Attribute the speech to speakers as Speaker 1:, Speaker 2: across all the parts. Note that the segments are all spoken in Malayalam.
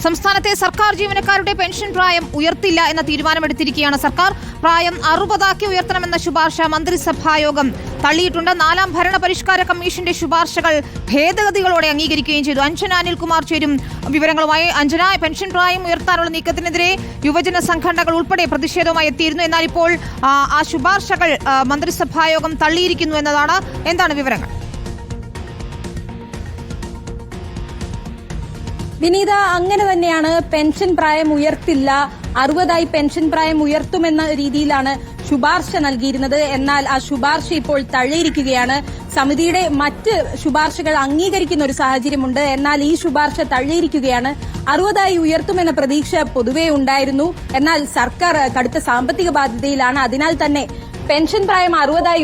Speaker 1: സംസ്ഥാനത്തെ സർക്കാർ ജീവനക്കാരുടെ പെൻഷൻ പ്രായം ഉയർത്തില്ല എന്ന തീരുമാനമെടുത്തിരിക്കുകയാണ് സർക്കാർ. പ്രായം 60 ഉയർത്തണമെന്ന ശുപാർശ മന്ത്രിസഭായോഗം തള്ളിയിട്ടുണ്ട്. 4ാം ഭരണ പരിഷ്കാര കമ്മീഷന്റെ ശുപാർശകൾ ഭേദഗതികളോടെ അംഗീകരിക്കുകയും ചെയ്തു. അഞ്ജന അനിൽകുമാർ ചേരും വിവരങ്ങളുമായി. അഞ്ജന, പെൻഷൻ പ്രായം ഉയർത്താനുള്ള നീക്കത്തിനെതിരെ യുവജന സംഘടനകൾ ഉൾപ്പെടെ പ്രതിഷേധവുമായി എത്തിയിരുന്നു. എന്നാൽ ഇപ്പോൾ ആ ശുപാർശകൾ മന്ത്രിസഭായോഗം തള്ളിയിരിക്കുന്നു എന്നതാണ്. എന്താണ് വിവരങ്ങൾ?
Speaker 2: വിനീത, അങ്ങനെ തന്നെയാണ്. പെൻഷൻ പ്രായം ഉയർത്തില്ല, 60 പെൻഷൻ പ്രായം ഉയർത്തുമെന്ന രീതിയിലാണ് ശുപാർശ നൽകിയിരുന്നത്. എന്നാൽ ആ ശുപാർശ ഇപ്പോൾ തള്ളിയിരിക്കുകയാണ്. സമിതിയുടെ മറ്റ് ശുപാർശകൾ അംഗീകരിക്കുന്ന ഒരു സാഹചര്യമുണ്ട്. എന്നാൽ ഈ ശുപാർശ തള്ളിയിരിക്കുകയാണ്. 60 ഉയർത്തുമെന്ന പ്രതീക്ഷ പൊതുവെ ഉണ്ടായിരുന്നു. എന്നാൽ സർക്കാർ കടുത്ത സാമ്പത്തിക ബാധ്യതയിലാണ്. അതിനാൽ തന്നെ പെൻഷൻ പ്രായം 60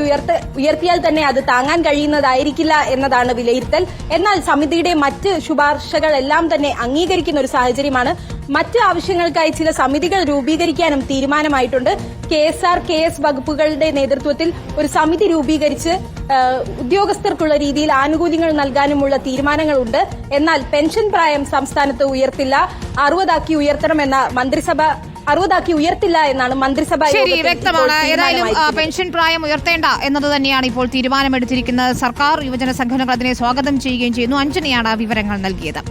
Speaker 2: ഉയർത്തിയാൽ തന്നെ അത് താങ്ങാൻ കഴിയുന്നതായിരിക്കില്ല എന്നതാണ് വിലയിരുത്തൽ. എന്നാൽ സമിതിയുടെ മറ്റ് ശുപാർശകളെല്ലാം തന്നെ അംഗീകരിക്കുന്ന ഒരു സാഹചര്യമാണ്. മറ്റ് ആവശ്യങ്ങൾക്കായി ചില സമിതികൾ രൂപീകരിക്കാനും തീരുമാനമായിട്ടുണ്ട്. KSR, KS വകുപ്പുകളുടെ നേതൃത്വത്തിൽ ഒരു സമിതി രൂപീകരിച്ച് ഉദ്യോഗസ്ഥർക്കുള്ള രീതിയിൽ ആനുകൂല്യങ്ങൾ നൽകാനുമുള്ള തീരുമാനങ്ങളുണ്ട്. എന്നാൽ പെൻഷൻ പ്രായം സംസ്ഥാനത്ത് ഉയർത്തില്ല, 60 ഉയർത്തണമെന്ന 60 ഉയർത്തില്ല എന്നാണ് മന്ത്രിസഭ.
Speaker 1: ശരി, വ്യക്തമാണ്. ഏതായാലും പെൻഷൻ പ്രായം ഉയർത്തേണ്ട എന്നത് തന്നെയാണ് ഇപ്പോൾ തീരുമാനമെടുത്തിരിക്കുന്നത് സർക്കാർ. യുവജന സംഘടനകൾ അതിനെ സ്വാഗതം ചെയ്യുകയും ചെയ്യുന്നു. അഞ്ജനയാണ് വിവരങ്ങൾ നൽകിയത്.